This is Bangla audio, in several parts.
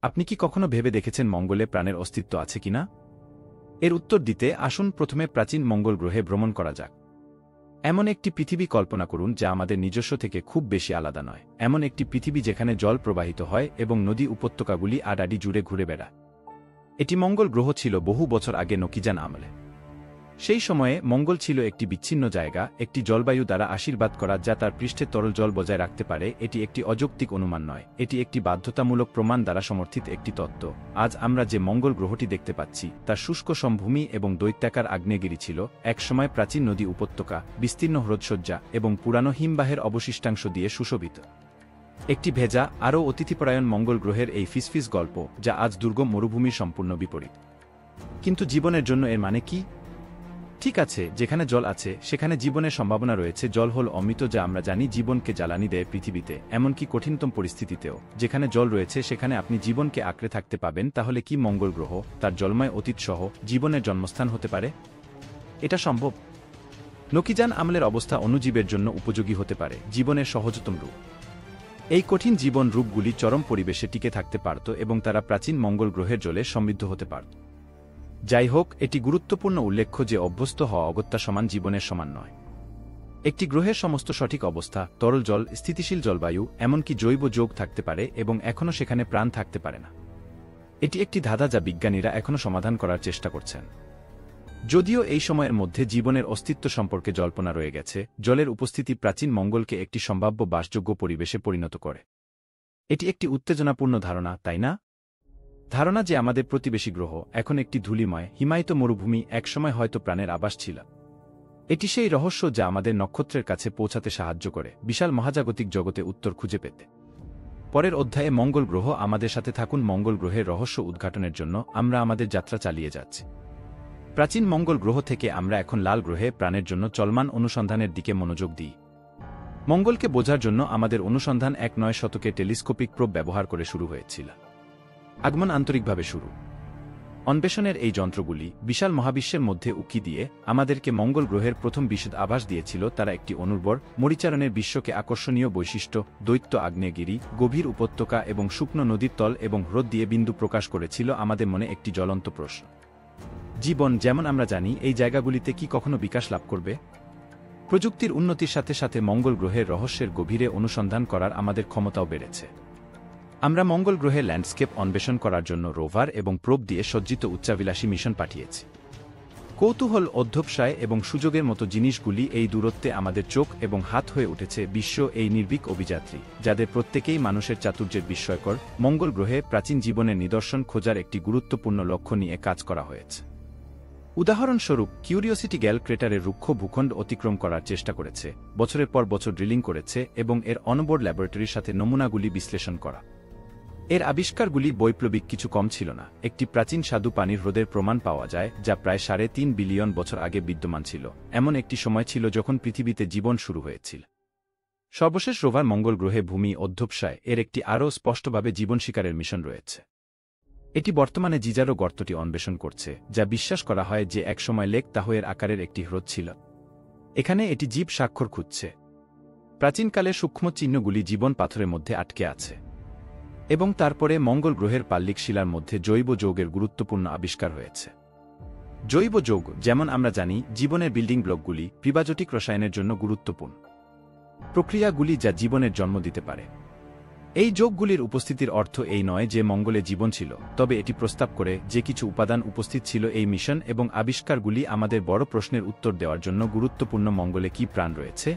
আপনি কি কখনো ভেবে দেখেছেন মঙ্গলে প্রাণের অস্তিত্ব আছে কিনা? এর উত্তর দিতে আসুন প্রথমে প্রাচীন মঙ্গল গ্রহে ভ্রমণ করা যাক। এমন একটি পৃথিবী কল্পনা করুন যা আমাদের নিজস্ব থেকে খুব বেশি আলাদা নয়। এমন একটি পৃথিবী যেখানে জল প্রবাহিত হয় এবং নদী উপত্যকাগুলি আড়াআড়ি জুড়ে ঘুরে বেড়ায়। এটি মঙ্গল গ্রহ ছিল বহু বছর আগে নকিজান আমলে। সেই সময়ে মঙ্গল ছিল একটি বিচ্ছিন্ন জায়গা, একটি জলবায়ু দ্বারা আশীর্বাদ করা যা তার পৃষ্ঠে তরল জল বজায় রাখতে পারে। এটি একটি অযৌক্তিক অনুমান নয়, এটি একটি বাধ্যতামূলক প্রমাণ দ্বারা সমর্থিত একটি তত্ত্ব। আজ আমরা যে মঙ্গল গ্রহটি দেখতে পাচ্ছি তার শুষ্ক সমভূমি এবং দৈত্যাকার আগ্নেয়গিরি ছিল একসময় প্রাচীন নদী উপত্যকা, বিস্তীর্ণ হ্রদসজ্জা এবং পুরানো হিমবাহের অবশিষ্টাংশ দিয়ে সুশোভিত। একটি ভেজা, আরও অতিথিপরায়ণ মঙ্গল গ্রহের এই ফিসফিস গল্প, যা আজ দুর্গম মরুভূমির সম্পূর্ণ বিপরীত। কিন্তু জীবনের জন্য এর মানে কি? ঠিক আছে, যেখানে জল আছে সেখানে জীবনের সম্ভাবনা রয়েছে। জল হল অমৃত, যা আমরা জানি জীবনকে জ্বালানি দেয় পৃথিবীতে, এমনকি কঠিনতম পরিস্থিতিতেও। যেখানে জল রয়েছে সেখানে আপনি জীবনকে আঁকড়ে থাকতে পাবেন। তাহলে কি মঙ্গল গ্রহ তার জলময় অতীত সহ জীবনের জন্মস্থান হতে পারে? এটা সম্ভব। নকিজান আমলের অবস্থা অণুজীবের জন্য উপযোগী হতে পারে, জীবনের সহজতম রূপ। এই কঠিন জীবন রূপগুলি চরম পরিবেশে টিকে থাকতে পারত এবং তারা প্রাচীন মঙ্গল গ্রহের জলে সমৃদ্ধ হতে পারত। যাই হোক, এটি গুরুত্বপূর্ণ উল্লেখ্য যে অভ্যস্ত হওয়া অগত্যা সমান জীবনের সমান নয়। একটি গ্রহের সমস্ত সঠিক অবস্থা, তরল জল, স্থিতিশীল জলবায়ু, এমনকি জৈব যৌগ থাকতে পারে এবং এখনও সেখানে প্রাণ থাকতে পারে না। এটি একটি ধাঁধা যা বিজ্ঞানীরা এখনও সমাধান করার চেষ্টা করছেন। যদিও এই সময়ের মধ্যে জীবনের অস্তিত্ব সম্পর্কে জল্পনা রয়ে গেছে, জলের উপস্থিতি প্রাচীন মঙ্গলকে একটি সম্ভাব্য বাসযোগ্য পরিবেশে পরিণত করে। এটি একটি উত্তেজনাপূর্ণ ধারণা, তাই না? ধারণা যে আমাদের প্রতিবেশী গ্রহ এখন একটি ধূলিময়, হিমায়িত মরুভূমি একসময় হয়তো প্রাণের আবাস ছিল। এটি সেই রহস্য যা আমাদের নক্ষত্রের কাছে পৌঁছাতে সাহায্য করে, বিশাল মহাজাগতিক জগতে উত্তর খুঁজে পেতে। পরের অধ্যায়ে মঙ্গল গ্রহ, আমাদের সাথে থাকুন। মঙ্গল গ্রহের রহস্য উদ্ঘাটনের জন্য আমরা আমাদের যাত্রা চালিয়ে যাচ্ছি। প্রাচীন মঙ্গল গ্রহ থেকে আমরা এখন লাল গ্রহে প্রাণের জন্য চলমান অনুসন্ধানের দিকে মনোযোগ দিই। মঙ্গলকে বোঝার জন্য আমাদের অনুসন্ধান 19 শতকে টেলিস্কোপিক প্রোব ব্যবহার করে শুরু হয়েছিল। আগমন আন্তরিকভাবে শুরু। অন্বেষণের এই যন্ত্রগুলি বিশাল মহাবিশ্বের মধ্যে উকি দিয়ে আমাদেরকে মঙ্গল গ্রহের প্রথম বিশদ আভাস দিয়েছিল। তারা একটি অনুর্বর, মরিচারণের বিশ্বকে আকর্ষণীয় বৈশিষ্ট্য, দৈত্য আগ্নেয়গিরি, গভীর উপত্যকা এবং শুকনো নদীর তল এবং হ্রদ দিয়ে বিন্দু প্রকাশ করেছিল আমাদের মনে একটি জ্বলন্ত প্রশ্ন। জীবন যেমন আমরা জানি এই জায়গাগুলিতে কি কখনো বিকাশ লাভ করবে? প্রযুক্তির উন্নতির সাথে সাথে মঙ্গল গ্রহের রহস্যের গভীরে অনুসন্ধান করার আমাদের ক্ষমতাও বেড়েছে। আমরা মঙ্গল গ্রহে ল্যান্ডস্কেপ অন্বেষণ করার জন্য রোভার এবং প্রোব দিয়ে সজ্জিত উচ্চাভিলাষী মিশন পাঠিয়েছি। কৌতূহল, অধ্যবসায় এবং সুযোগের মতো জিনিসগুলি এই দূরত্বে আমাদের চোখ এবং হাত হয়ে উঠেছে। বিশ্ব এই নির্ভীক অভিযাত্রী, যাদের প্রত্যেকেই মানুষের চাতুর্যের বিস্ময়কর মঙ্গল গ্রহে প্রাচীন জীবনের নিদর্শন খোঁজার একটি গুরুত্বপূর্ণ লক্ষ্য নিয়ে কাজ করা হয়েছে। উদাহরণস্বরূপ, কিউরিওসিটি গ্যাল ক্রেটারের রুক্ষ ভূখণ্ড অতিক্রম করার চেষ্টা করেছে, বছরের পর বছর ড্রিলিং করেছে এবং এর অনবোর্ড ল্যাবরেটরির সাথে নমুনাগুলি বিশ্লেষণ করা। এর আবিষ্কারগুলি বৈপ্লবিক কিছু কম ছিল না। একটি প্রাচীন স্বাদু পানির হ্রদের প্রমাণ পাওয়া যায় যা প্রায় 3.5 বিলিয়ন বছর আগে বিদ্যমান ছিল। এমন একটি সময় ছিল যখন পৃথিবীতে জীবন শুরু হয়েছিল। সর্বশেষ রোভার মঙ্গল গ্রহে ভূমি অধ্যবসায় এর একটি আরও স্পষ্টভাবে জীবন শিকারের মিশন রয়েছে। এটি বর্তমানে জিজারো গর্তটি অন্বেষণ করছে, যা বিশ্বাস করা হয় যে একসময় লেক তাহোয়ের আকারের একটি হ্রদ ছিল। এখানে এটি জীব স্বাক্ষর খুঁজছে। প্রাচীনকালের সূক্ষ্ম চিহ্নগুলি জীবন পাথরের মধ্যে আটকে আছে। এবং তারপরে মঙ্গল গ্রহের পাললিক শিলার মধ্যে জৈব যৌগের গুরুত্বপূর্ণ আবিষ্কার হয়েছে। জৈব যৌগ, যেমন আমরা জানি, জীবনের বিল্ডিং ব্লকগুলি, প্রিবায়োটিক রসায়নের জন্য গুরুত্বপূর্ণ প্রক্রিয়াগুলি যা জীবনের জন্ম দিতে পারে। এই যৌগগুলির উপস্থিতির অর্থ এই নয় যে মঙ্গলে জীবন ছিল, তবে এটি প্রস্তাব করে যে কিছু উপাদান উপস্থিত ছিল। এই মিশন এবং আবিষ্কারগুলি আমাদের বড় প্রশ্নের উত্তর দেওয়ার জন্য গুরুত্বপূর্ণ। মঙ্গলে কি প্রাণ রয়েছে?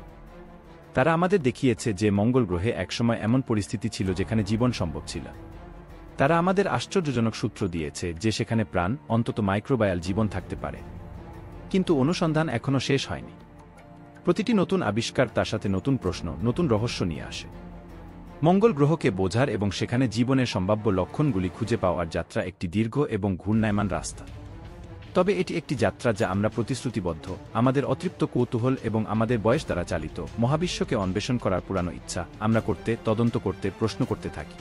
তারা আমাদের দেখিয়েছে যে মঙ্গল গ্রহে একসময় এমন পরিস্থিতি ছিল যেখানে জীবন সম্ভব ছিল। তারা আমাদের আশ্চর্যজনক সূত্র দিয়েছে যে সেখানে প্রাণ, অন্তত মাইক্রোবায়াল জীবন থাকতে পারে। কিন্তু অনুসন্ধান এখনও শেষ হয়নি। প্রতিটি নতুন আবিষ্কার তার সাথে নতুন প্রশ্ন, নতুন রহস্য নিয়ে আসে। মঙ্গল গ্রহকে বোঝার এবং সেখানে জীবনের সম্ভাব্য লক্ষণগুলি খুঁজে পাওয়ার যাত্রা একটি দীর্ঘ এবং ঘূর্ণায়মান রাস্তা। তবে এটি একটি যাত্রা যা আমরা প্রতিশ্রুতিবদ্ধ, আমাদের অতৃপ্ত কৌতূহল এবং আমাদের বয়স দ্বারা চালিত মহাবিশ্বকে অন্বেষণ করার পুরানো ইচ্ছা আমরা করতে, তদন্ত করতে, প্রশ্ন করতে থাকি।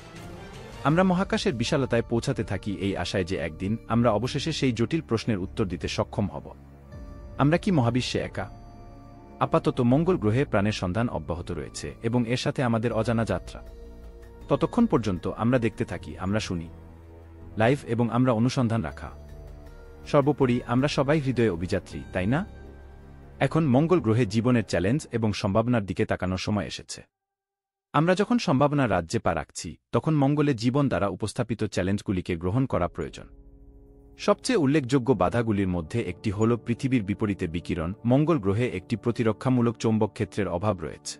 আমরা মহাকাশের বিশালতায় পৌঁছাতে থাকি এই আশায় যে একদিন আমরা অবশেষে সেই জটিল প্রশ্নের উত্তর দিতে সক্ষম হব। আমরা কি মহাবিশ্বে একা? আপাতত মঙ্গল গ্রহে প্রাণের সন্ধান অব্যাহত রয়েছে এবং এর সাথে আমাদের অজানা যাত্রা। ততক্ষণ পর্যন্ত আমরা দেখতে থাকি, আমরা শুনি, লাইভ এবং আমরা অনুসন্ধান রাখা। সর্বোপরি আমরা সবাই হৃদয়ে অভিযাত্রী, তাই না? এখন মঙ্গল গ্রহে জীবনের চ্যালেঞ্জ এবং সম্ভাবনার দিকে তাকানোর সময় এসেছে। আমরা যখন সম্ভাবনার রাজ্যে পা রাখছি, তখন মঙ্গলে জীবন দ্বারা উপস্থাপিত চ্যালেঞ্জগুলিকে গ্রহণ করা প্রয়োজন। সবচেয়ে উল্লেখযোগ্য বাধাগুলির মধ্যে একটি হল পৃথিবীর বিপরীতে বিকিরণ। মঙ্গল গ্রহে একটি প্রতিরক্ষামূলক চৌম্বক ক্ষেত্রের অভাব রয়েছে।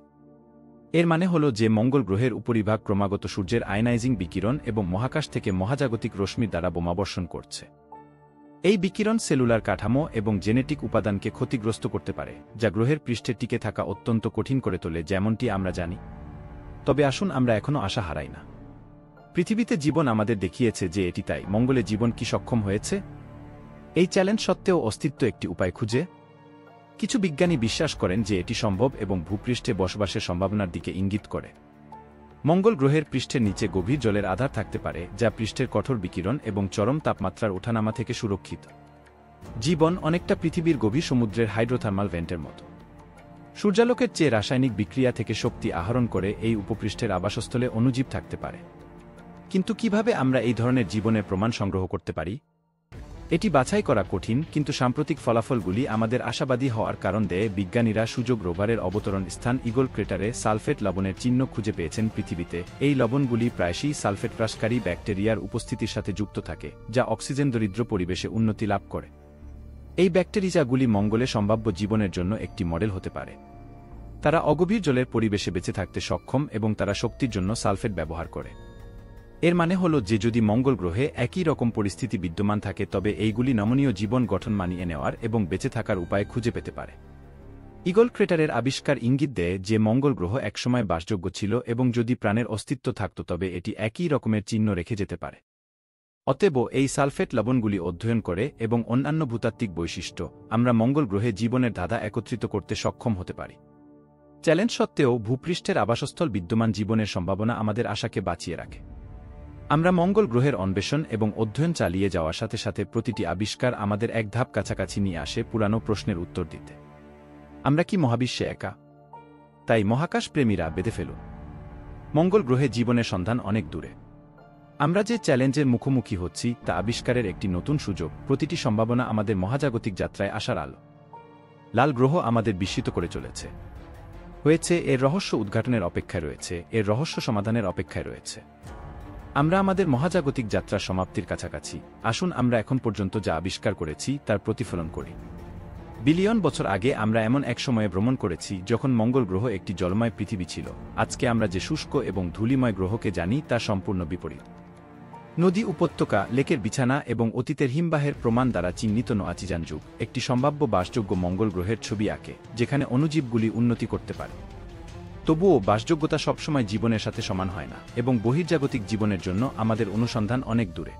এর মানে হল যে মঙ্গল গ্রহের উপরিভাগ ক্রমাগত সূর্যের আয়নাইজিং বিকিরণ এবং মহাকাশ থেকে মহাজাগতিক রশ্মির দ্বারা বোমাবর্ষণ করছে। এই বিকিরণ সেলুলার কাঠামো এবং জেনেটিক উপাদানকে ক্ষতিগ্রস্ত করতে পারে, যা গ্রহের পৃষ্ঠে টিকে থাকা অত্যন্ত কঠিন করে তোলে, যেমনটি আমরা জানি। তবে আসুন আমরা এখনও আশা হারাই না। পৃথিবীতে জীবন আমাদের দেখিয়েছে যে এটি তাই। মঙ্গলে জীবন কি সক্ষম হয়েছে? এই চ্যালেঞ্জ সত্ত্বেও অস্তিত্ব একটি উপায় খুঁজে। কিছু বিজ্ঞানী বিশ্বাস করেন যে এটি সম্ভব এবং ভূপৃষ্ঠে বসবাসের সম্ভাবনার দিকে ইঙ্গিত করে। মঙ্গল গ্রহের পৃষ্ঠের নিচে গভীর জলের আধার থাকতে পারে, যা পৃষ্ঠের কঠোর বিকিরণ এবং চরম তাপমাত্রার ওঠানামা থেকে সুরক্ষিত। জীবন অনেকটা পৃথিবীর গভীর সমুদ্রের হাইড্রোথার্মাল ভেন্টের মতো। সূর্যালোকের চেয়ে রাসায়নিক বিক্রিয়া থেকে শক্তি আহরণ করে এই উপপৃষ্ঠের আবাসস্থলে অণুজীব থাকতে পারে। কিন্তু কিভাবে আমরা এই ধরনের জীবনের প্রমাণ সংগ্রহ করতে পারি? এটি বাছাই করা কঠিন, কিন্তু সাম্প্রতিক ফলাফলগুলি আমাদের আশাবাদী হওয়ার কারণ দেয়। বিজ্ঞানীরা সুযোগ রোভারের অবতরণ স্থান ঈগল ক্রেটারে সালফেট লবণের চিহ্ন খুঁজে পেয়েছেন। পৃথিবীতে এই লবণগুলি প্রায়শই সালফেট হ্রাসকারী ব্যাকটেরিয়ার উপস্থিতির সাথে যুক্ত থাকে, যা অক্সিজেন দরিদ্র পরিবেশে উন্নতি লাভ করে। এই ব্যাকটেরিয়াগুলি মঙ্গলে সম্ভাব্য জীবনের জন্য একটি মডেল হতে পারে। তারা অগভীর জলের পরিবেশে বেঁচে থাকতে সক্ষম এবং তারা শক্তির জন্য সালফেট ব্যবহার করে। এর মানে হল যে যদি মঙ্গল গ্রহে একই রকম পরিস্থিতি বিদ্যমান থাকে, তবে এইগুলি নমনীয় জীবন গঠন মানিয়ে নেওয়ার এবং বেঁচে থাকার উপায় খুঁজে পেতে পারে। ঈগল ক্রেটারের আবিষ্কার ইঙ্গিত দেয় যে মঙ্গল গ্রহ একসময় বাসযোগ্য ছিল এবং যদি প্রাণের অস্তিত্ব থাকত তবে এটি একই রকমের চিহ্ন রেখে যেতে পারে। অতএব এই সালফেট লবণগুলি অধ্যয়ন করে এবং অন্যান্য ভূতাত্ত্বিক বৈশিষ্ট্য, আমরা মঙ্গল গ্রহে জীবনের ধাঁধা একত্রিত করতে সক্ষম হতে পারি। চ্যালেঞ্জ সত্ত্বেও ভূপৃষ্ঠের আবাসস্থল বিদ্যমান জীবনের সম্ভাবনা আমাদের আশাকে বাঁচিয়ে রাখে। আমরা মঙ্গল গ্রহের অন্বেষণ এবং অধ্যয়ন চালিয়ে যাওয়ার সাথে সাথে প্রতিটি আবিষ্কার আমাদের এক ধাপ কাছাকাছি নিয়ে আসে পুরানো প্রশ্নের উত্তর দিতে। আমরা কি মহাবিশ্বে একা? তাই মহাকাশ প্রেমীরা বেঁধে ফেলুন। মঙ্গল গ্রহে জীবনের সন্ধান অনেক দূরে। আমরা যে চ্যালেঞ্জের মুখোমুখি হচ্ছি তা আবিষ্কারের একটি নতুন সুযোগ। প্রতিটি সম্ভাবনা আমাদের মহাজাগতিক যাত্রায় আসার আলো। লাল গ্রহ আমাদের বিস্মিত করে চলেছে। এর রহস্য উদ্ঘাটনের অপেক্ষায় রয়েছে, এর রহস্য সমাধানের অপেক্ষায় রয়েছে। আমরা আমাদের মহাজাগতিক যাত্রার সমাপ্তির কাছাকাছি। আসুন আমরা এখন পর্যন্ত যা আবিষ্কার করেছি তার প্রতিফলন করি। বিলিয়ন বছর আগে আমরা এমন এক সময়ে ভ্রমণ করেছি যখন মঙ্গল গ্রহ একটি জলময় পৃথিবী ছিল। আজকে আমরা যে শুষ্ক এবং ধূলিময় গ্রহকে জানি তা সম্পূর্ণ বিপরীত। নদী, উপত্যকা, লেকের বিছানা এবং অতীতের হিমবাহের প্রমাণ দ্বারা চিহ্নিত নোয়াচিজান যুগ একটি সম্ভাব্য বাসযোগ্য মঙ্গল গ্রহের ছবি আঁকে, যেখানে অণুজীবগুলি উন্নতি করতে পারে। তবুও বাসযোগ্যতা সবসময় জীবনের সাথে সমান হয় না এবং বহির্জাগতিক জীবনের জন্য আমাদের অনুসন্ধান অনেক দূরে।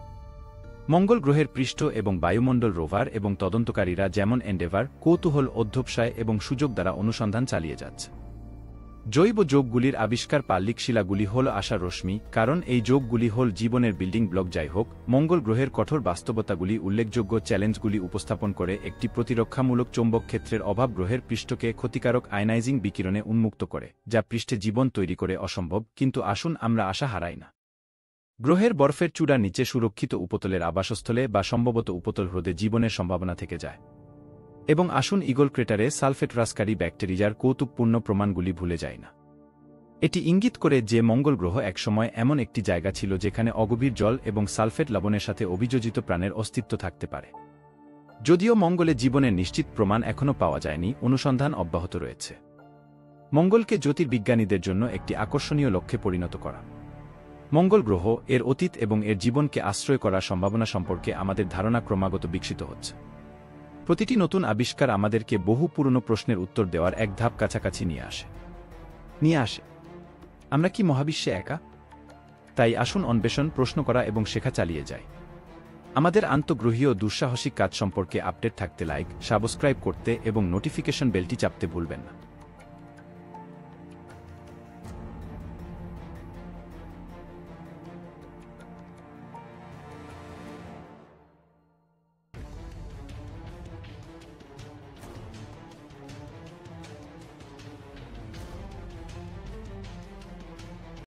মঙ্গল গ্রহের পৃষ্ঠ এবং বায়ুমণ্ডল রোভার এবং তদন্তকারীরা যেমন এন্ডেভার, কৌতূহল, অধ্যবসায় এবং সুযোগ দ্বারা অনুসন্ধান চালিয়ে যাচ্ছে। জৈব যৌগগুলির আবিষ্কার, পাললিক শিলাগুলি হল আশার রশ্মি, কারণ এই যৌগগুলি হল জীবনের বিল্ডিং ব্লক। যাই হোক, মঙ্গল গ্রহের কঠোর বাস্তবতাগুলি উল্লেখযোগ্য চ্যালেঞ্জগুলি উপস্থাপন করে। একটি প্রতিরক্ষামূলক চৌম্বক ক্ষেত্রের অভাব গ্রহের পৃষ্ঠকে ক্ষতিকারক আয়নাইজিং বিকিরণে উন্মুক্ত করে, যা পৃষ্ঠে জীবন তৈরি করে অসম্ভব। কিন্তু আসুন আমরা আশা হারাই না। গ্রহের বরফের চূড়ার নিচে সুরক্ষিত উপতলের আবাসস্থলে বা সম্ভবত উপতল হ্রদে জীবনের সম্ভাবনা থেকে যায়। এবং আসুন ঈগল ক্রেটারে সালফেট হ্রাসকারী ব্যাকটেরিয়ার কৌতুকপূর্ণ প্রমাণগুলি ভুলে যায় না। এটি ইঙ্গিত করে যে মঙ্গল গ্রহ একসময় এমন একটি জায়গা ছিল যেখানে অগভীর জল এবং সালফেট লবণের সাথে অভিযোজিত প্রাণের অস্তিত্ব থাকতে পারে। যদিও মঙ্গলে জীবনের নিশ্চিত প্রমাণ এখনও পাওয়া যায়নি, অনুসন্ধান অব্যাহত রয়েছে। মঙ্গলকে জ্যোতির্বিজ্ঞানীদের জন্য একটি আকর্ষণীয় লক্ষ্যে পরিণত করা। মঙ্গল গ্রহ, এর অতীত এবং এর জীবনকে আশ্রয় করার সম্ভাবনা সম্পর্কে আমাদের ধারণা ক্রমাগত বিকশিত হচ্ছে। প্রতিটি নতুন আবিষ্কার আমাদেরকে বহু পুরনো প্রশ্নের উত্তর দেওয়ার এক ধাপ কাছাকাছি নিয়ে আসে। আমরা কি মহাবিশ্বে একা? তাই আসুন অন্বেষণ, প্রশ্ন করা এবং শেখা চালিয়ে যাই। আমাদের আন্তঃগ্রহীয় দুঃসাহসিক কাজ সম্পর্কে আপডেট থাকতে লাইক, সাবস্ক্রাইব করতে এবং নোটিফিকেশন বেলটি চাপতে ভুলবেন না।